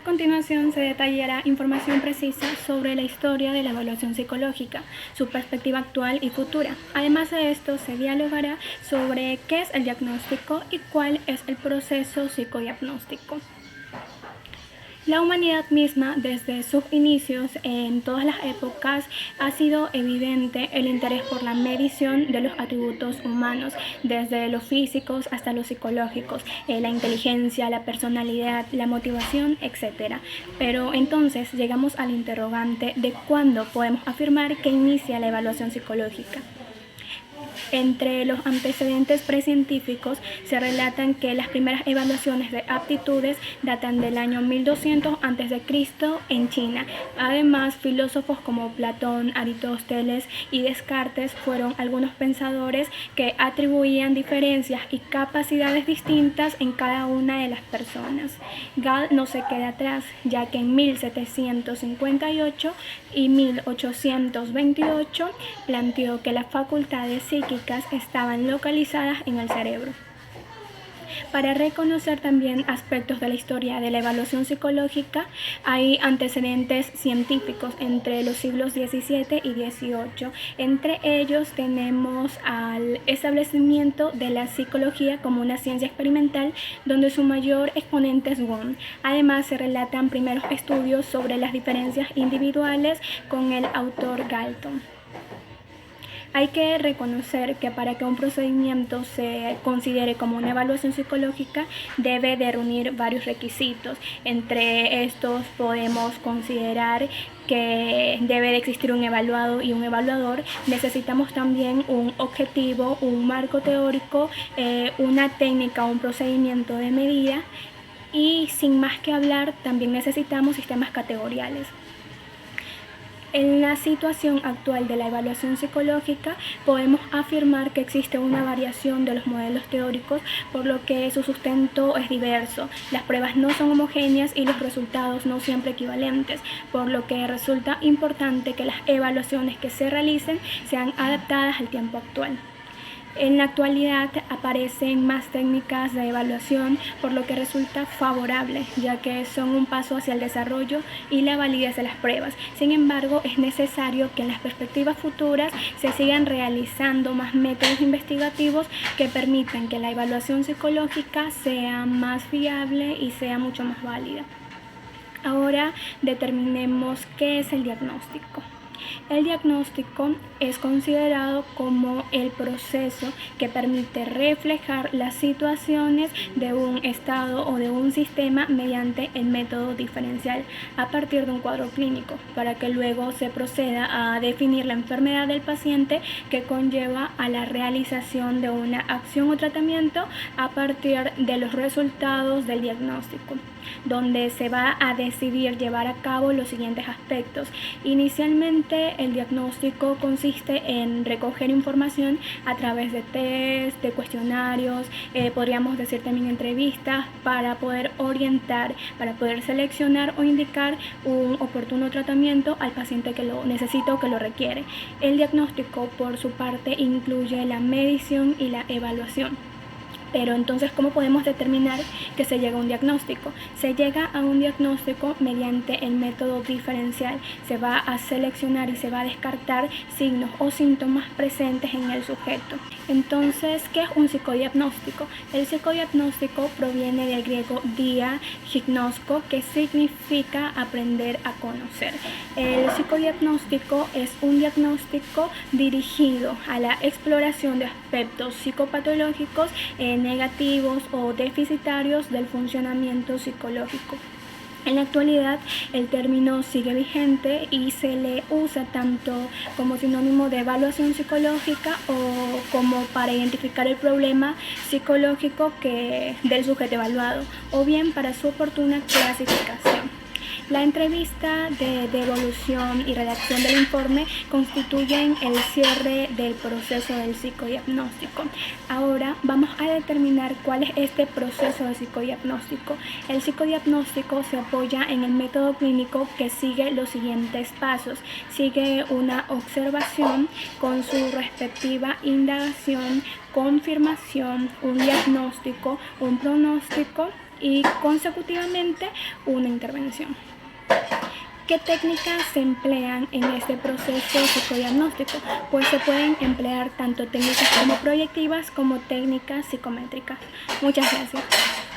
A continuación se detallará información precisa sobre la historia de la evaluación psicológica, su perspectiva actual y futura. Además de esto, se dialogará sobre qué es el diagnóstico y cuál es el proceso psicodiagnóstico. La humanidad misma, desde sus inicios en todas las épocas, ha sido evidente el interés por la medición de los atributos humanos, desde los físicos hasta los psicológicos, la inteligencia, la personalidad, la motivación, etc. Pero entonces llegamos al interrogante de cuándo podemos afirmar que inicia la evaluación psicológica. Entre los antecedentes precientíficos se relatan que las primeras evaluaciones de aptitudes datan del año 1200 a.C. en China. Además, filósofos como Platón, Aristóteles y Descartes fueron algunos pensadores que atribuían diferencias y capacidades distintas en cada una de las personas. Gall no se queda atrás, ya que en 1758 y 1828 planteó que las facultades psíquicas estaban localizadas en el cerebro. Para reconocer también aspectos de la historia de la evaluación psicológica, hay antecedentes científicos entre los siglos XVII y XVIII. Entre ellos tenemos al establecimiento de la psicología como una ciencia experimental, donde su mayor exponente es Wundt. Además, se relatan primeros estudios sobre las diferencias individuales con el autor Galton. Hay que reconocer que para que un procedimiento se considere como una evaluación psicológica debe de reunir varios requisitos. Entre estos podemos considerar que debe de existir un evaluado y un evaluador. Necesitamos también un objetivo, un marco teórico, una técnica, un procedimiento de medida y, sin más que hablar, también necesitamos sistemas categoriales. En la situación actual de la evaluación psicológica podemos afirmar que existe una variación de los modelos teóricos, por lo que su sustento es diverso. Las pruebas no son homogéneas y los resultados no siempre equivalentes, por lo que resulta importante que las evaluaciones que se realicen sean adaptadas al tiempo actual. En la actualidad aparecen más técnicas de evaluación, por lo que resulta favorable, ya que son un paso hacia el desarrollo y la validez de las pruebas. Sin embargo, es necesario que en las perspectivas futuras se sigan realizando más métodos investigativos que permitan que la evaluación psicológica sea más fiable y sea mucho más válida. Ahora determinemos qué es el diagnóstico. El diagnóstico es considerado como el proceso que permite reflejar las situaciones de un estado o de un sistema mediante el método diferencial a partir de un cuadro clínico, para que luego se proceda a definir la enfermedad del paciente, que conlleva a la realización de una acción o tratamiento a partir de los resultados del diagnóstico, donde se va a decidir llevar a cabo los siguientes aspectos. Inicialmente, el diagnóstico consiste en recoger información a través de test, de cuestionarios, podríamos decir también entrevistas, para poder orientar, para poder seleccionar o indicar un oportuno tratamiento al paciente que lo necesita o que lo requiere. El diagnóstico, por su parte, incluye la medición y la evaluación. Pero entonces, ¿cómo podemos determinar que se llega a un diagnóstico? Se llega a un diagnóstico mediante el método diferencial. Se va a seleccionar y se va a descartar signos o síntomas presentes en el sujeto. Entonces, ¿qué es un psicodiagnóstico? El psicodiagnóstico proviene del griego dia, gignosko, que significa aprender a conocer. El psicodiagnóstico es un diagnóstico dirigido a la exploración de aspectos psicopatológicos negativos o deficitarios del funcionamiento psicológico. En la actualidad, el término sigue vigente y se le usa tanto como sinónimo de evaluación psicológica o como para identificar el problema psicológico del sujeto evaluado, o bien para su oportuna clasificación. La entrevista de devolución y redacción del informe constituyen el cierre del proceso del psicodiagnóstico. Ahora vamos a determinar cuál es este proceso de psicodiagnóstico. El psicodiagnóstico se apoya en el método clínico que sigue los siguientes pasos. Sigue una observación con su respectiva indagación, confirmación, un diagnóstico, un pronóstico y consecutivamente una intervención. ¿Qué técnicas se emplean en este proceso psicodiagnóstico? Pues se pueden emplear tanto técnicas como proyectivas como técnicas psicométricas. Muchas gracias.